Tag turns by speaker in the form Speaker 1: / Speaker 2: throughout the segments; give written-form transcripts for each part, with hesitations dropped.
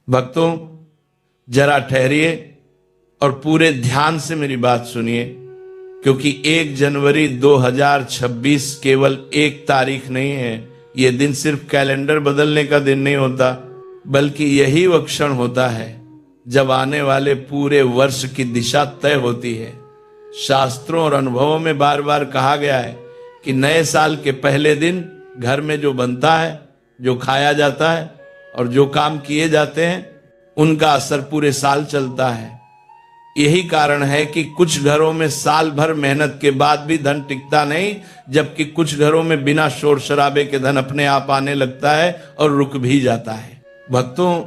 Speaker 1: भक्तों, जरा ठहरिए और पूरे ध्यान से मेरी बात सुनिए, क्योंकि 1 जनवरी 2026 केवल एक तारीख नहीं है। यह दिन सिर्फ कैलेंडर बदलने का दिन नहीं होता, बल्कि यही वो क्षण होता है जब आने वाले पूरे वर्ष की दिशा तय होती है। शास्त्रों और अनुभवों में बार बार कहा गया है कि नए साल के पहले दिन घर में जो बनता है, जो खाया जाता है और जो काम किए जाते हैं, उनका असर पूरे साल चलता है। यही कारण है कि कुछ घरों में साल भर मेहनत के बाद भी धन टिकता नहीं, जबकि कुछ घरों में बिना शोर शराबे के धन अपने आप आने लगता है और रुक भी जाता है। भक्तों,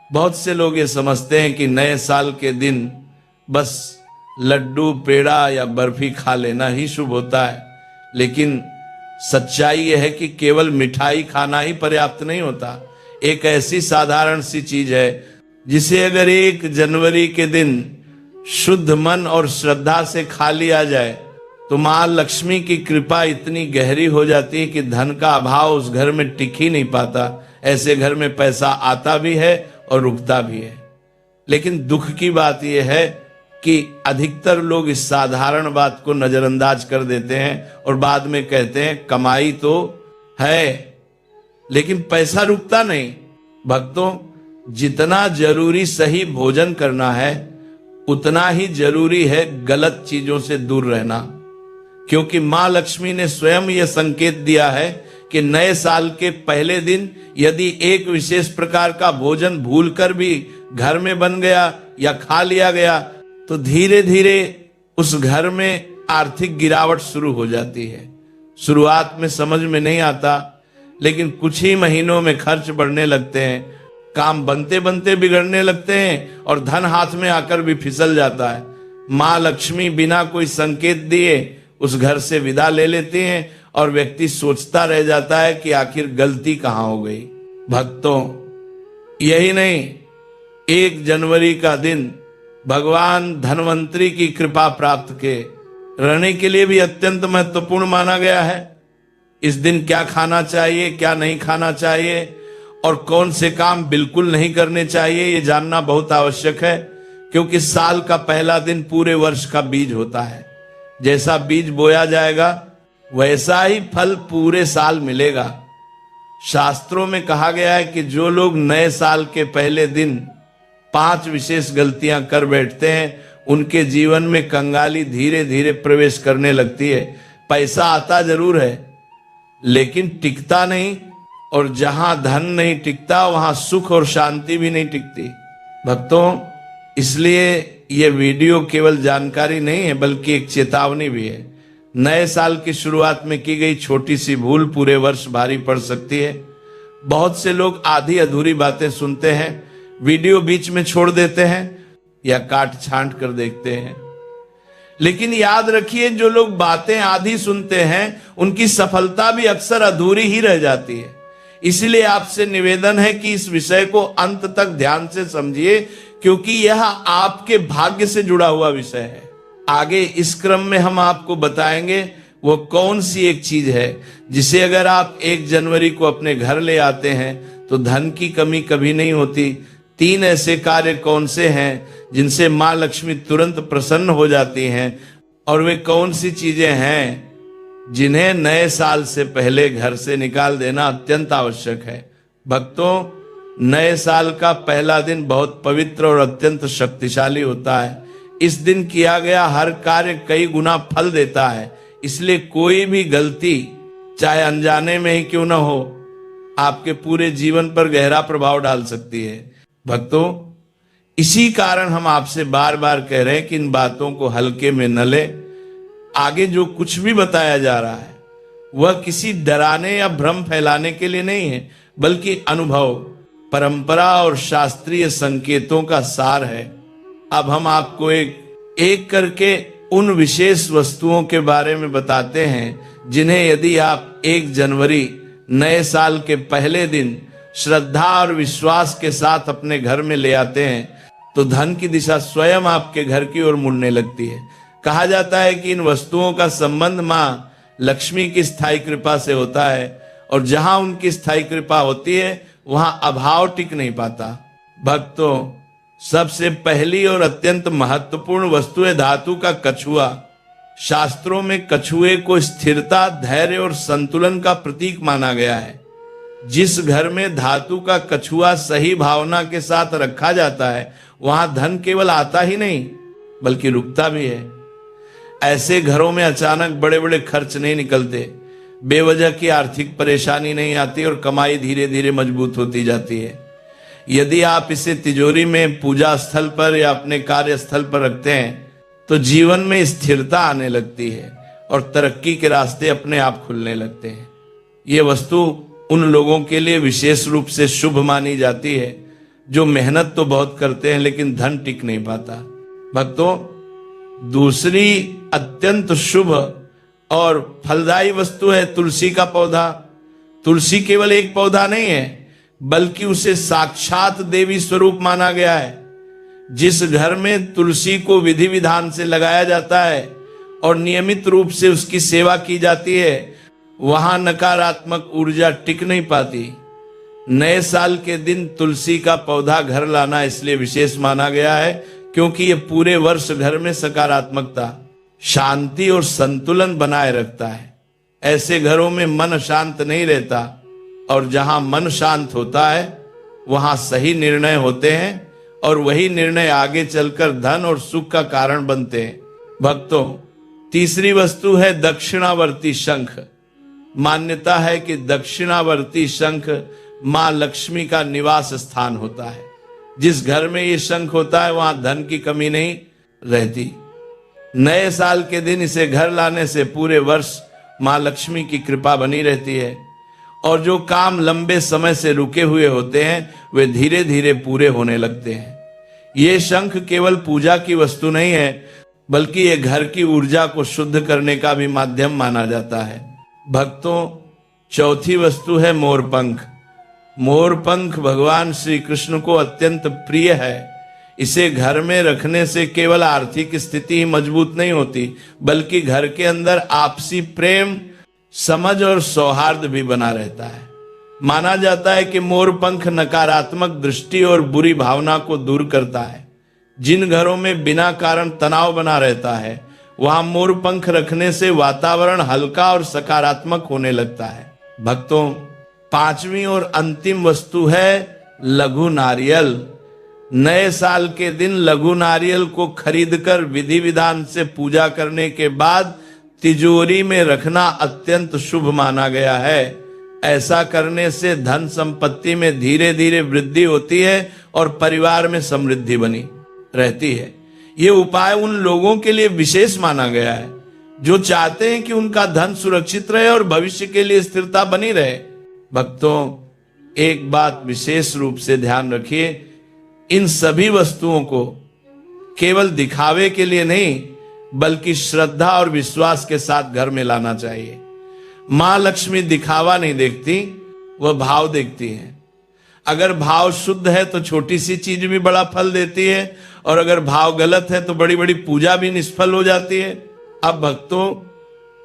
Speaker 1: बहुत से लोग ये समझते हैं कि नए साल के दिन बस लड्डू, पेड़ा या बर्फी खा लेना ही शुभ होता है, लेकिन सच्चाई यह है कि केवल मिठाई खाना ही पर्याप्त नहीं होता। एक ऐसी साधारण सी चीज है जिसे अगर 1 जनवरी के दिन शुद्ध मन और श्रद्धा से खा लिया जाए तो मां लक्ष्मी की कृपा इतनी गहरी हो जाती है कि धन का अभाव उस घर में टिक ही नहीं पाता। ऐसे घर में पैसा आता भी है और रुकता भी है। लेकिन दुख की बात यह है कि अधिकतर लोग इस साधारण बात को नजरअंदाज कर देते हैं और बाद में कहते हैं कमाई तो है लेकिन पैसा रुकता नहीं। भक्तों, जितना जरूरी सही भोजन करना है, उतना ही जरूरी है गलत चीजों से दूर रहना, क्योंकि मां लक्ष्मी ने स्वयं यह संकेत दिया है कि नए साल के पहले दिन यदि एक विशेष प्रकार का भोजन भूलकर भी घर में बन गया या खा लिया गया तो धीरे धीरे उस घर में आर्थिक गिरावट शुरू हो जाती है। शुरुआत में समझ में नहीं आता, लेकिन कुछ ही महीनों में खर्च बढ़ने लगते हैं, काम बनते बनते बिगड़ने लगते हैं और धन हाथ में आकर भी फिसल जाता है। मां लक्ष्मी बिना कोई संकेत दिए उस घर से विदा ले लेती हैं और व्यक्ति सोचता रह जाता है कि आखिर गलती कहां हो गई। भक्तों, यही नहीं, 1 जनवरी का दिन भगवान धनवंतरी की कृपा प्राप्त के रहने के लिए भी अत्यंत महत्वपूर्ण माना गया है। इस दिन क्या खाना चाहिए, क्या नहीं खाना चाहिए और कौन से काम बिल्कुल नहीं करने चाहिए, ये जानना बहुत आवश्यक है, क्योंकि साल का पहला दिन पूरे वर्ष का बीज होता है। जैसा बीज बोया जाएगा वैसा ही फल पूरे साल मिलेगा। शास्त्रों में कहा गया है कि जो लोग नए साल के पहले दिन 5 विशेष गलतियां कर बैठते हैं, उनके जीवन में कंगाली धीरे धीरे प्रवेश करने लगती है। पैसा आता जरूर है लेकिन टिकता नहीं, और जहां धन नहीं टिकता वहां सुख और शांति भी नहीं टिकती। भक्तों, इसलिए यह वीडियो केवल जानकारी नहीं है बल्कि एक चेतावनी भी है। नए साल की शुरुआत में की गई छोटी सी भूल पूरे वर्ष भारी पड़ सकती है। बहुत से लोग आधी अधूरी बातें सुनते हैं, वीडियो बीच में छोड़ देते हैं या काट छांट कर देखते हैं। लेकिन याद रखिए, जो लोग बातें आधी सुनते हैं उनकी सफलता भी अक्सर अधूरी ही रह जाती है। इसलिए आपसे निवेदन है कि इस विषय को अंत तक ध्यान से समझिए, क्योंकि यह आपके भाग्य से जुड़ा हुआ विषय है। आगे इस क्रम में हम आपको बताएंगे वो कौन सी एक चीज है जिसे अगर आप 1 जनवरी को अपने घर ले आते हैं तो धन की कमी कभी नहीं होती। 3 ऐसे कार्य कौन से हैं जिनसे मां लक्ष्मी तुरंत प्रसन्न हो जाती हैं, और वे कौन सी चीजें हैं जिन्हें नए साल से पहले घर से निकाल देना अत्यंत आवश्यक है। भक्तों, नए साल का पहला दिन बहुत पवित्र और अत्यंत शक्तिशाली होता है। इस दिन किया गया हर कार्य कई गुना फल देता है। इसलिए कोई भी गलती, चाहे अनजाने में ही क्यों न हो, आपके पूरे जीवन पर गहरा प्रभाव डाल सकती है। भक्तों, इसी कारण हम आपसे बार बार कह रहे हैं कि इन बातों को हल्के में न ले। आगे जो कुछ भी बताया जा रहा है वह किसी डराने या भ्रम फैलाने के लिए नहीं है, बल्कि अनुभव, परंपरा और शास्त्रीय संकेतों का सार है। अब हम आपको एक एक करके उन विशेष वस्तुओं के बारे में बताते हैं जिन्हें यदि आप 1 जनवरी नए साल के पहले दिन श्रद्धा और विश्वास के साथ अपने घर में ले आते हैं तो धन की दिशा स्वयं आपके घर की ओर मुड़ने लगती है। कहा जाता है कि इन वस्तुओं का संबंध मां लक्ष्मी की स्थायी कृपा से होता है, और जहां उनकी स्थायी कृपा होती है वहां अभाव टिक नहीं पाता। भक्तों, सबसे पहली और अत्यंत महत्वपूर्ण वस्तु है धातु का कछुआ। शास्त्रों में कछुए को स्थिरता, धैर्य और संतुलन का प्रतीक माना गया है। जिस घर में धातु का कछुआ सही भावना के साथ रखा जाता है, वहां धन केवल आता ही नहीं बल्कि रुकता भी है। ऐसे घरों में अचानक बड़े बड़े खर्च नहीं निकलते, बेवजह की आर्थिक परेशानी नहीं आती और कमाई धीरे धीरे मजबूत होती जाती है। यदि आप इसे तिजोरी में, पूजा स्थल पर या अपने कार्यस्थल पर रखते हैं तो जीवन में स्थिरता आने लगती है और तरक्की के रास्ते अपने आप खुलने लगते हैं। ये वस्तु उन लोगों के लिए विशेष रूप से शुभ मानी जाती है जो मेहनत तो बहुत करते हैं लेकिन धन टिक नहीं पाता। भक्तों, दूसरी अत्यंत शुभ और फलदायी वस्तु है तुलसी का पौधा। तुलसी केवल एक पौधा नहीं है बल्कि उसे साक्षात देवी स्वरूप माना गया है। जिस घर में तुलसी को विधि विधान से लगाया जाता है और नियमित रूप से उसकी सेवा की जाती है, वहां नकारात्मक ऊर्जा टिक नहीं पाती। नए साल के दिन तुलसी का पौधा घर लाना इसलिए विशेष माना गया है क्योंकि यह पूरे वर्ष घर में सकारात्मकता, शांति और संतुलन बनाए रखता है। ऐसे घरों में मन शांत नहीं रहता और जहां मन शांत होता है वहां सही निर्णय होते हैं और वही निर्णय आगे चलकर धन और सुख का कारण बनते हैं। भक्तों, तीसरी वस्तु है दक्षिणावर्ती शंख। मान्यता है कि दक्षिणावर्ती शंख मां लक्ष्मी का निवास स्थान होता है। जिस घर में ये शंख होता है वहां धन की कमी नहीं रहती। नए साल के दिन इसे घर लाने से पूरे वर्ष मां लक्ष्मी की कृपा बनी रहती है और जो काम लंबे समय से रुके हुए होते हैं वे धीरे धीरे पूरे होने लगते हैं। ये शंख केवल पूजा की वस्तु नहीं है बल्कि ये घर की ऊर्जा को शुद्ध करने का भी माध्यम माना जाता है। भक्तों, चौथी वस्तु है मोरपंख। मोरपंख भगवान श्री कृष्ण को अत्यंत प्रिय है। इसे घर में रखने से केवल आर्थिक स्थिति ही मजबूत नहीं होती बल्कि घर के अंदर आपसी प्रेम, समझ और सौहार्द भी बना रहता है। माना जाता है कि मोरपंख नकारात्मक दृष्टि और बुरी भावना को दूर करता है। जिन घरों में बिना कारण तनाव बना रहता है वहां मोरपंख रखने से वातावरण हल्का और सकारात्मक होने लगता है। भक्तों, पांचवी और अंतिम वस्तु है लघु नारियल। नए साल के दिन लघु नारियल को खरीदकर विधि विधान से पूजा करने के बाद तिजोरी में रखना अत्यंत शुभ माना गया है। ऐसा करने से धन संपत्ति में धीरे धीरे वृद्धि होती है और परिवार में समृद्धि बनी रहती है। ये उपाय उन लोगों के लिए विशेष माना गया है जो चाहते हैं कि उनका धन सुरक्षित रहे और भविष्य के लिए स्थिरता बनी रहे। भक्तों, एक बात विशेष रूप से ध्यान रखिए, इन सभी वस्तुओं को केवल दिखावे के लिए नहीं बल्कि श्रद्धा और विश्वास के साथ घर में लाना चाहिए। मां लक्ष्मी दिखावा नहीं देखती, वह भाव देखती है। अगर भाव शुद्ध है तो छोटी सी चीज भी बड़ा फल देती है और अगर भाव गलत है तो बड़ी बड़ी पूजा भी निष्फल हो जाती है। अब भक्तों,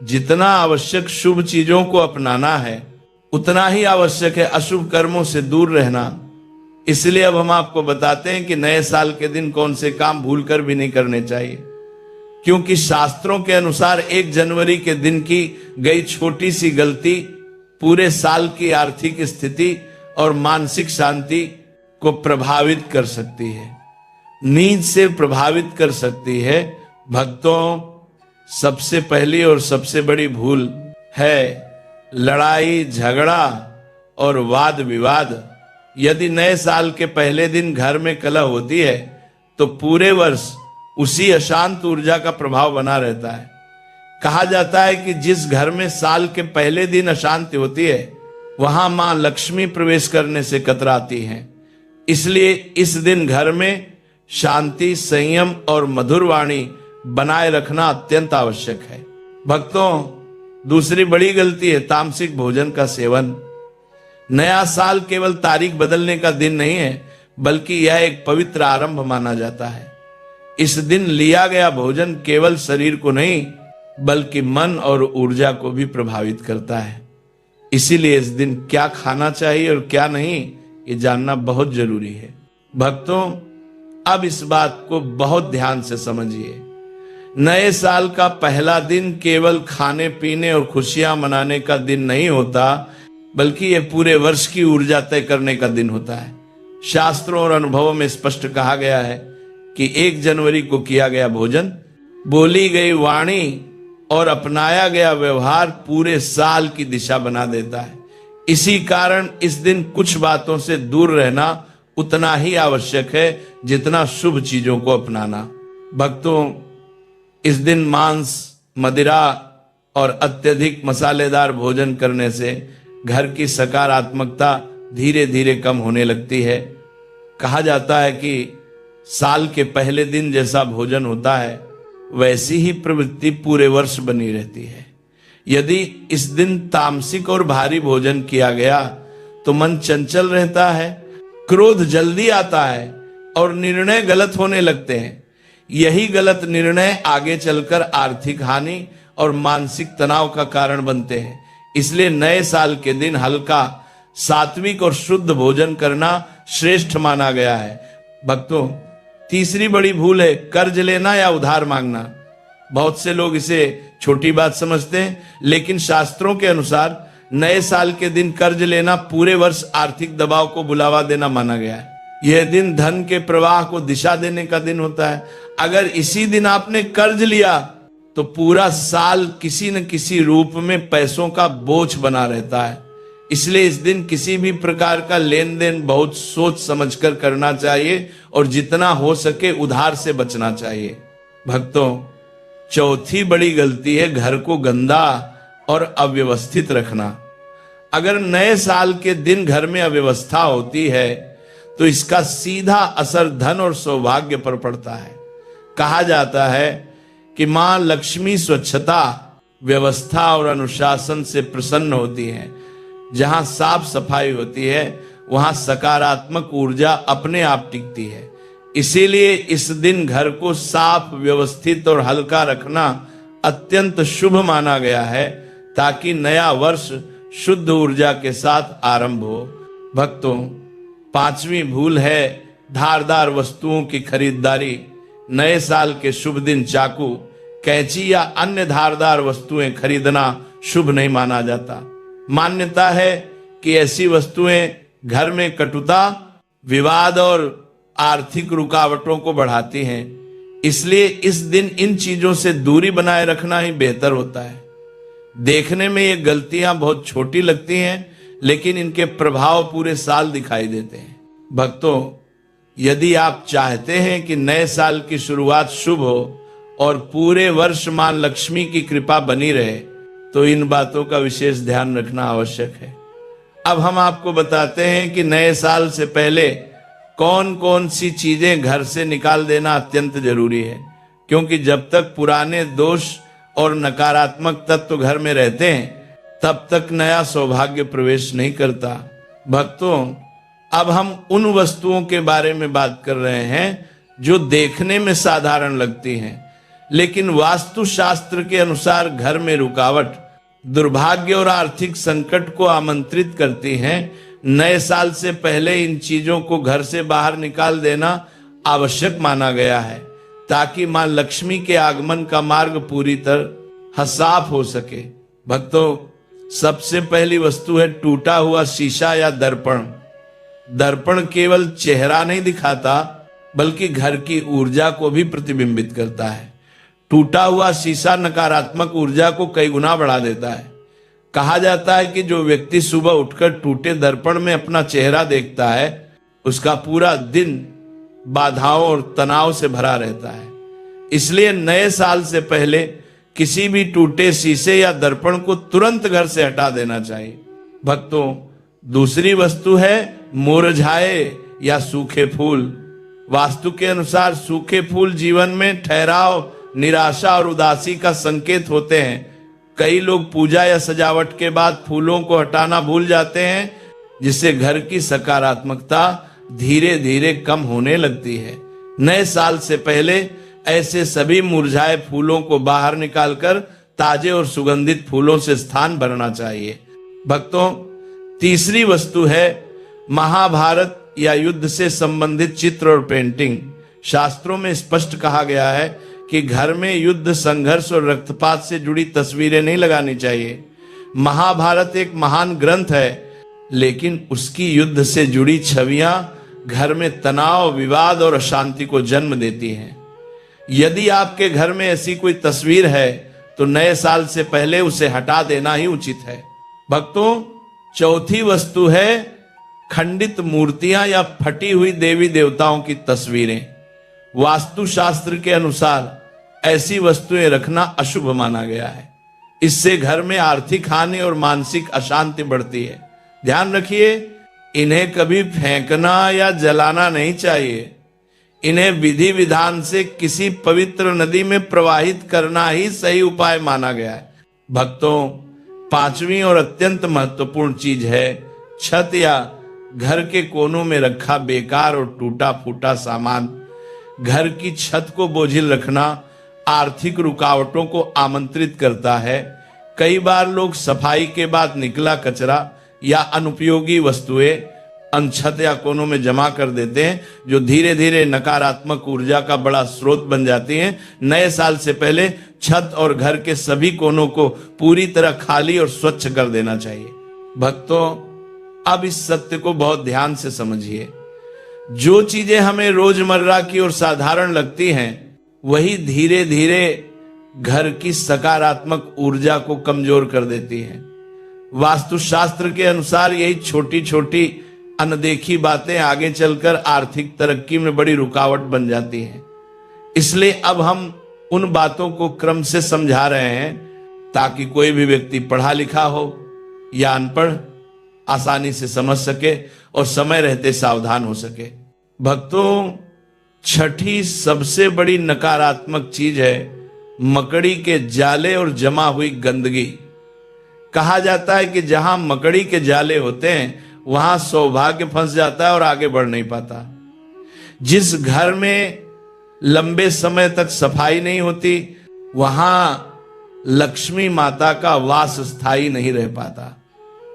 Speaker 1: जितना आवश्यक शुभ चीजों को अपनाना है उतना ही आवश्यक है अशुभ कर्मों से दूर रहना। इसलिए अब हम आपको बताते हैं कि नए साल के दिन कौन से काम भूलकर भी नहीं करने चाहिए, क्योंकि शास्त्रों के अनुसार 1 जनवरी के दिन की गई छोटी सी गलती पूरे साल की आर्थिक स्थिति और मानसिक शांति को प्रभावित कर सकती है, नींद से प्रभावित कर सकती है। भक्तों, सबसे पहली और सबसे बड़ी भूल है लड़ाई झगड़ा और वाद विवाद। यदि नए साल के पहले दिन घर में कलह होती है तो पूरे वर्ष उसी अशांत ऊर्जा का प्रभाव बना रहता है। कहा जाता है कि जिस घर में साल के पहले दिन अशांति होती है वहां मां लक्ष्मी प्रवेश करने से कतराती हैं। इसलिए इस दिन घर में शांति, संयम और मधुर वाणी बनाए रखना अत्यंत आवश्यक है। भक्तों, दूसरी बड़ी गलती है तामसिक भोजन का सेवन। नया साल केवल तारीख बदलने का दिन नहीं है बल्कि यह एक पवित्र आरंभ माना जाता है। इस दिन लिया गया भोजन केवल शरीर को नहीं बल्कि मन और ऊर्जा को भी प्रभावित करता है। इसीलिए इस दिन क्या खाना चाहिए और क्या नहीं ये जानना बहुत जरूरी है। भक्तों, अब इस बात को बहुत ध्यान से समझिए। नए साल का पहला दिन केवल खाने पीने और खुशियां मनाने का दिन नहीं होता, बल्कि यह पूरे वर्ष की ऊर्जा तय करने का दिन होता है। शास्त्रों और अनुभवों में स्पष्ट कहा गया है कि 1 जनवरी को किया गया भोजन, बोली गई वाणी और अपनाया गया व्यवहार पूरे साल की दिशा बना देता है। इसी कारण इस दिन कुछ बातों से दूर रहना उतना ही आवश्यक है जितना शुभ चीजों को अपनाना। भक्तों, इस दिन मांस, मदिरा और अत्यधिक मसालेदार भोजन करने से घर की सकारात्मकता धीरे धीरे कम होने लगती है। कहा जाता है कि साल के पहले दिन जैसा भोजन होता है, वैसी ही प्रवृत्ति पूरे वर्ष बनी रहती है। यदि इस दिन तामसिक और भारी भोजन किया गया तो मन चंचल रहता है, क्रोध जल्दी आता है और निर्णय गलत होने लगते हैं। यही गलत निर्णय आगे चलकर आर्थिक हानि और मानसिक तनाव का कारण बनते हैं। इसलिए नए साल के दिन हल्का, सात्विक और शुद्ध भोजन करना श्रेष्ठ माना गया है। भक्तों, तीसरी बड़ी भूल है कर्ज लेना या उधार मांगना। बहुत से लोग इसे छोटी बात समझते हैं, लेकिन शास्त्रों के अनुसार नए साल के दिन कर्ज लेना पूरे वर्ष आर्थिक दबाव को बुलावा देना माना गया है। यह दिन धन के प्रवाह को दिशा देने का दिन होता है। अगर इसी दिन आपने कर्ज लिया तो पूरा साल किसी न किसी रूप में पैसों का बोझ बना रहता है। इसलिए इस दिन किसी भी प्रकार का लेन देन बहुत सोच समझकर करना चाहिए और जितना हो सके उधार से बचना चाहिए। भक्तों, चौथी बड़ी गलती है घर को गंदा और अव्यवस्थित रखना। अगर नए साल के दिन घर में अव्यवस्था होती है तो इसका सीधा असर धन और सौभाग्य पर पड़ता है। कहा जाता है कि मां लक्ष्मी स्वच्छता, व्यवस्था और अनुशासन से प्रसन्न होती है। जहां साफ सफाई होती है वहां सकारात्मक ऊर्जा अपने आप टिकती है। इसीलिए इस दिन घर को साफ, व्यवस्थित और हल्का रखना अत्यंत शुभ माना गया है, ताकि नया वर्ष शुद्ध ऊर्जा के साथ आरंभ हो। भक्तों, 5वीं भूल है धारदार वस्तुओं की खरीदारी। नए साल के शुभ दिन चाकू, कैंची या अन्य धारदार वस्तुएं खरीदना शुभ नहीं माना जाता। मान्यता है कि ऐसी वस्तुएं घर में कटुता, विवाद और आर्थिक रुकावटों को बढ़ाती हैं। इसलिए इस दिन इन चीजों से दूरी बनाए रखना ही बेहतर होता है। देखने में ये गलतियां बहुत छोटी लगती हैं, लेकिन इनके प्रभाव पूरे साल दिखाई देते हैं। भक्तों, यदि आप चाहते हैं कि नए साल की शुरुआत शुभ हो और पूरे वर्ष मां लक्ष्मी की कृपा बनी रहे, तो इन बातों का विशेष ध्यान रखना आवश्यक है। अब हम आपको बताते हैं कि नए साल से पहले कौन कौन सी चीजें घर से निकाल देना अत्यंत जरूरी है, क्योंकि जब तक पुराने दोष और नकारात्मक तत्व घर में रहते हैं तब तक नया सौभाग्य प्रवेश नहीं करता। भक्तों, अब हम उन वस्तुओं के बारे में बात कर रहे हैं जो देखने में साधारण लगती हैं, लेकिन वास्तु शास्त्र के अनुसार घर में रुकावट, दुर्भाग्य और आर्थिक संकट को आमंत्रित करती हैं। नए साल से पहले इन चीजों को घर से बाहर निकाल देना आवश्यक माना गया है, ताकि मां लक्ष्मी के आगमन का मार्ग पूरी तरह साफ हो सके। भक्तों, सबसे पहली वस्तु है टूटा हुआ शीशा या दर्पण। दर्पण केवल चेहरा नहीं दिखाता, बल्कि घर की ऊर्जा को भी प्रतिबिंबित करता है। टूटा हुआ शीशा नकारात्मक ऊर्जा को कई गुना बढ़ा देता है। कहा जाता है कि जो व्यक्ति सुबह उठकर टूटे दर्पण में अपना चेहरा देखता है, उसका पूरा दिन बाधाओं और तनाव से भरा रहता है। इसलिए नए साल से पहले किसी भी टूटे शीशे या दर्पण को तुरंत घर से हटा देना चाहिए। भक्तों, दूसरी वस्तु है मुरझाए या सूखे फूल। वास्तु के अनुसार सूखे फूल जीवन में ठहराव, निराशा और उदासी का संकेत होते हैं। कई लोग पूजा या सजावट के बाद फूलों को हटाना भूल जाते हैं, जिससे घर की सकारात्मकता धीरे धीरे कम होने लगती है। नए साल से पहले ऐसे सभी मुरझाए फूलों को बाहर निकालकर ताजे और सुगंधित फूलों से स्थान भरना चाहिए। भक्तों, तीसरी वस्तु है महाभारत या युद्ध से संबंधित चित्र और पेंटिंग। शास्त्रों में स्पष्ट कहा गया है कि घर में युद्ध, संघर्ष और रक्तपात से जुड़ी तस्वीरें नहीं लगानी चाहिए। महाभारत एक महान ग्रंथ है, लेकिन उसकी युद्ध से जुड़ी छवियां घर में तनाव, विवाद और अशांति को जन्म देती हैं। यदि आपके घर में ऐसी कोई तस्वीर है तो नए साल से पहले उसे हटा देना ही उचित है। भक्तों, चौथी वस्तु है खंडित मूर्तियां या फटी हुई देवी देवताओं की तस्वीरें। वास्तुशास्त्र के अनुसार ऐसी वस्तुएं रखना अशुभ माना गया है। इससे घर में आर्थिक हानि और मानसिक अशांति बढ़ती है। ध्यान रखिए, इन्हें कभी फेंकना या जलाना नहीं चाहिए। इन्हें विधि विधान से किसी पवित्र नदी में प्रवाहित करना ही सही उपाय माना गया है। भक्तों, पांचवी और अत्यंत महत्वपूर्ण चीज है छत या घर के कोनों में रखा बेकार और टूटा फूटा सामान। घर की छत को बोझिल रखना आर्थिक रुकावटों को आमंत्रित करता है। कई बार लोग सफाई के बाद निकला कचरा या अनुपयोगी वस्तुएं छत या कोनों में जमा कर देते हैं, जो धीरे धीरे नकारात्मक ऊर्जा का बड़ा स्रोत बन जाती हैं। नए साल से पहले छत और घर के सभी कोनों को पूरी तरह खाली और स्वच्छ कर देना चाहिए। भक्तों, अब इस सत्य को बहुत ध्यान से समझिए। जो चीजें हमें रोजमर्रा की और साधारण लगती हैं, वही धीरे धीरे घर की सकारात्मक ऊर्जा को कमजोर कर देती हैं। वास्तुशास्त्र के अनुसार यही छोटी छोटी अनदेखी बातें आगे चलकर आर्थिक तरक्की में बड़ी रुकावट बन जाती हैं। इसलिए अब हम उन बातों को क्रम से समझा रहे हैं ताकि कोई भी व्यक्ति पढ़ा लिखा हो या अनपढ़ आसानी से समझ सके और समय रहते सावधान हो सके। भक्तों, छठी सबसे बड़ी नकारात्मक चीज है मकड़ी के जाले और जमा हुई गंदगी। कहा जाता है कि जहां मकड़ी के जाले होते हैं वहां सौभाग्य फंस जाता है और आगे बढ़ नहीं पाता। जिस घर में लंबे समय तक सफाई नहीं होती, वहां लक्ष्मी माता का वास स्थायी नहीं रह पाता।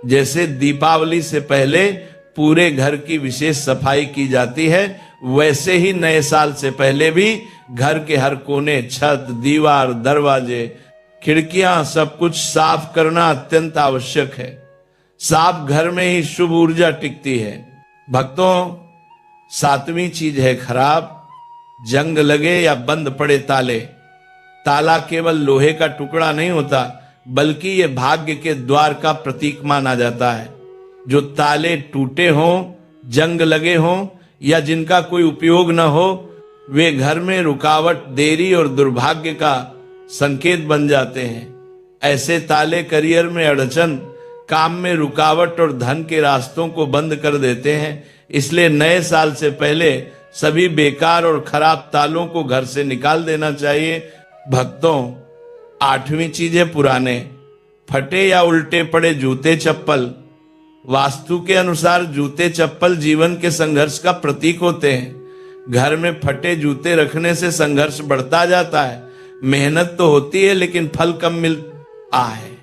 Speaker 1: जैसे दीपावली से पहले पूरे घर की विशेष सफाई की जाती है, वैसे ही नए साल से पहले भी घर के हर कोने, छत, दीवार, दरवाजे, खिड़कियां, सब कुछ साफ करना अत्यंत आवश्यक है। साफ घर में ही शुभ ऊर्जा टिकती है। भक्तों, सातवीं चीज है खराब, जंग लगे या बंद पड़े ताले। ताला केवल लोहे का टुकड़ा नहीं होता, बल्कि यह भाग्य के द्वार का प्रतीक माना जाता है। जो ताले टूटे हों, जंग लगे हों या जिनका कोई उपयोग न हो, वे घर में रुकावट, देरी और दुर्भाग्य का संकेत बन जाते हैं। ऐसे ताले करियर में अड़चन, काम में रुकावट और धन के रास्तों को बंद कर देते हैं। इसलिए नए साल से पहले सभी बेकार और खराब तालों को घर से निकाल देना चाहिए। भक्तों, आठवीं चीज है पुराने, फटे या उल्टे पड़े जूते चप्पल। वास्तु के अनुसार जूते चप्पल जीवन के संघर्ष का प्रतीक होते हैं। घर में फटे जूते रखने से संघर्ष बढ़ता जाता है। मेहनत तो होती है लेकिन फल कम मिलता है।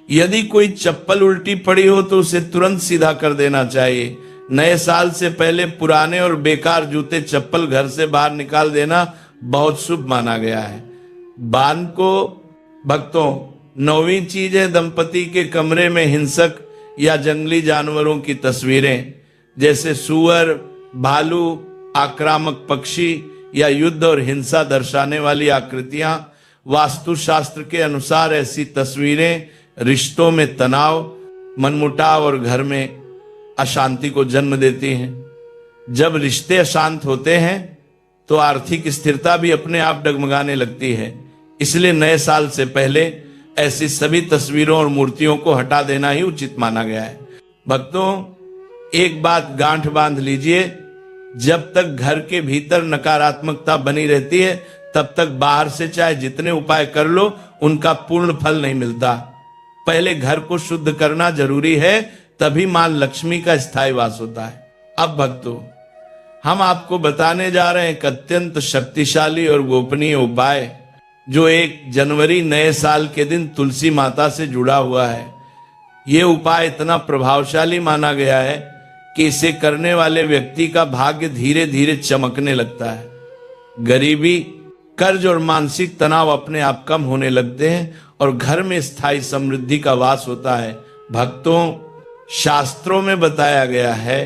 Speaker 1: यदि कोई चप्पल उल्टी पड़ी हो तो उसे तुरंत सीधा कर देना चाहिए। नए साल से पहले पुराने और बेकार जूते चप्पल घर से बाहर निकाल देना बहुत शुभ माना गया है। बान को भक्तों, नौवीं चीज है दंपति के कमरे में हिंसक या जंगली जानवरों की तस्वीरें, जैसे सुअर, भालू, आक्रामक पक्षी या युद्ध और हिंसा दर्शाने वाली आकृतियां। वास्तुशास्त्र के अनुसार ऐसी तस्वीरें रिश्तों में तनाव, मनमुटाव और घर में अशांति को जन्म देती हैं। जब रिश्ते अशांत होते हैं तो आर्थिक स्थिरता भी अपने आप डगमगाने लगती है। इसलिए नए साल से पहले ऐसी सभी तस्वीरों और मूर्तियों को हटा देना ही उचित माना गया है। भक्तों, एक बात गांठ बांध लीजिए, जब तक घर के भीतर नकारात्मकता बनी रहती है तब तक बाहर से चाहे जितने उपाय कर लो, उनका पूर्ण फल नहीं मिलता। पहले घर को शुद्ध करना जरूरी है, तभी मां लक्ष्मी का स्थायी वास होता है। अब भक्तों, हम आपको बताने जा रहे हैं एक अत्यंत शक्तिशाली और गोपनीय उपाय, जो 1 जनवरी नए साल के दिन तुलसी माता से जुड़ा हुआ है। ये उपाय इतना प्रभावशाली माना गया है कि इसे करने वाले व्यक्ति का भाग्य धीरे धीरे चमकने लगता है। गरीबी, कर्ज और मानसिक तनाव अपने आप कम होने लगते हैं और घर में स्थायी समृद्धि का वास होता है। भक्तों, शास्त्रों में बताया गया है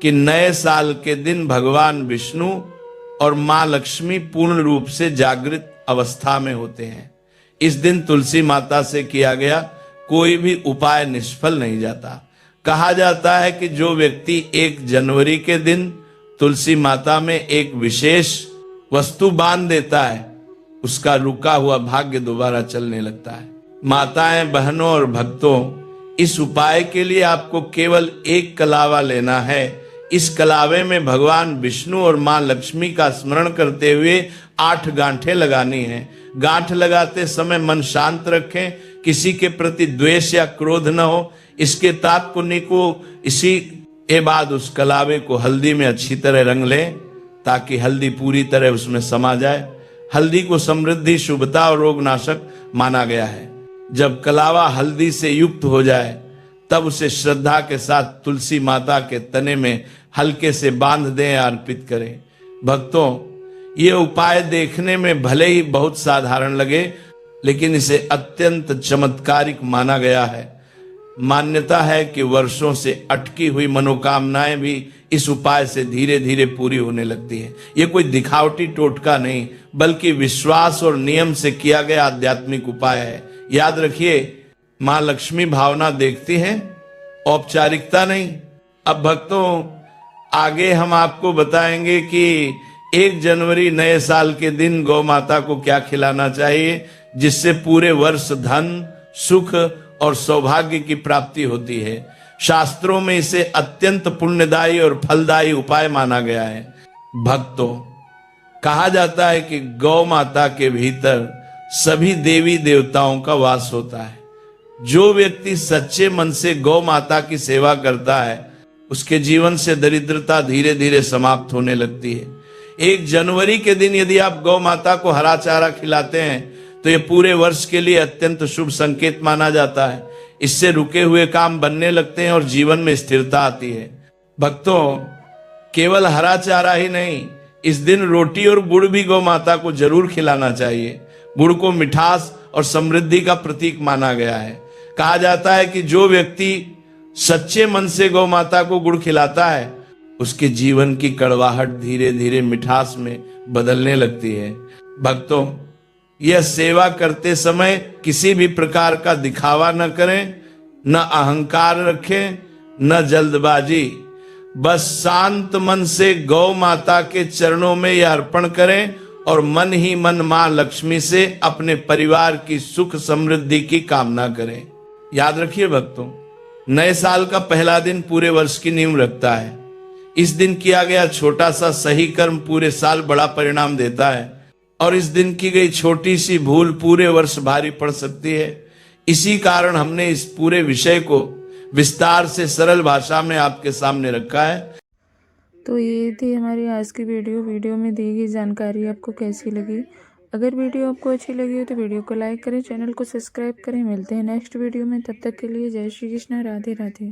Speaker 1: कि नए साल के दिन भगवान विष्णु और मां लक्ष्मी पूर्ण रूप से जागृत अवस्था में होते हैं। इस दिन तुलसी माता से किया गया कोई भी उपाय निष्फल नहीं जाता। कहा जाता है कि जो व्यक्ति 1 जनवरी के दिन तुलसी माता में एक विशेष वस्तु बांध देता है, उसका रुका हुआ भाग्य दोबारा चलने लगता है। माताएं, बहनों और भक्तों, इस उपाय के लिए आपको केवल 1 कलावा लेना है। इस कलावे में भगवान विष्णु और मां लक्ष्मी का स्मरण करते हुए 8 गांठें लगानी हैं। गांठ लगाते समय मन शांत रखें, किसी के प्रति द्वेष या क्रोध न हो। इसके तात्पुण्य को इसी के बाद उस कलावे को हल्दी में अच्छी तरह रंग लें ताकि हल्दी पूरी तरह उसमें समा जाए। हल्दी को समृद्धि, शुभता और रोगनाशक माना गया है। जब कलावा हल्दी से युक्त हो जाए तब उसे श्रद्धा के साथ तुलसी माता के तने में हल्के से बांध दें या अर्पित करें। भक्तों, ये उपाय देखने में भले ही बहुत साधारण लगे, लेकिन इसे अत्यंत चमत्कारिक माना गया है। मान्यता है कि वर्षों से अटकी हुई मनोकामनाएं भी इस उपाय से धीरे धीरे पूरी होने लगती है। ये कोई दिखावटी टोटका नहीं, बल्कि विश्वास और नियम से किया गया आध्यात्मिक उपाय है। याद रखिए, मां लक्ष्मी भावना देखती हैं, औपचारिकता नहीं। अब भक्तों, आगे हम आपको बताएंगे कि 1 जनवरी नए साल के दिन गौ माता को क्या खिलाना चाहिए जिससे पूरे वर्ष धन, सुख और सौभाग्य की प्राप्ति होती है। शास्त्रों में इसे अत्यंत पुण्यदायी और फलदायी उपाय माना गया है। भक्तों, कहा जाता है कि गौ माता के भीतर सभी देवी देवताओं का वास होता है। जो व्यक्ति सच्चे मन से गौ माता की सेवा करता है, उसके जीवन से दरिद्रता धीरे धीरे समाप्त होने लगती है। 1 जनवरी के दिन यदि आप गौ माता को हरा चारा खिलाते हैं तो ये पूरे वर्ष के लिए अत्यंत शुभ संकेत माना जाता है। इससे रुके हुए काम बनने लगते हैं और जीवन में स्थिरता आती है। भक्तों, केवल हरा चारा ही नहीं, इस दिन रोटी और गुड़ भी गौ माता को जरूर खिलाना चाहिए। गुड़ को मिठास और समृद्धि का प्रतीक माना गया है। कहा जाता है कि जो व्यक्ति सच्चे मन से गौ माता को गुड़ खिलाता है, उसके जीवन की कड़वाहट धीरे धीरे मिठास में बदलने लगती है। भक्तों, यह सेवा करते समय किसी भी प्रकार का दिखावा न करें, न अहंकार रखें, न जल्दबाजी। बस शांत मन से गौ माता के चरणों में यह अर्पण करें और मन ही मन मां लक्ष्मी से अपने परिवार की सुख समृद्धि की कामना करें। याद रखिए भक्तों, नए साल का पहला दिन पूरे वर्ष की नींव रखता है। इस दिन किया गया छोटा सा सही कर्म पूरे साल बड़ा परिणाम देता है और इस दिन की गई छोटी सी भूल पूरे वर्ष भारी पड़ सकती है। इसी कारण हमने इस पूरे विषय को विस्तार से सरल भाषा में आपके सामने रखा है।
Speaker 2: तो ये थी हमारी आज की वीडियो में दी गई जानकारी आपको कैसी लगी। अगर वीडियो आपको अच्छी लगी हो तो वीडियो को लाइक करें, चैनल को सब्सक्राइब करें। मिलते हैं नेक्स्ट वीडियो में, तब तक के लिए जय श्री कृष्णा, राधे राधे।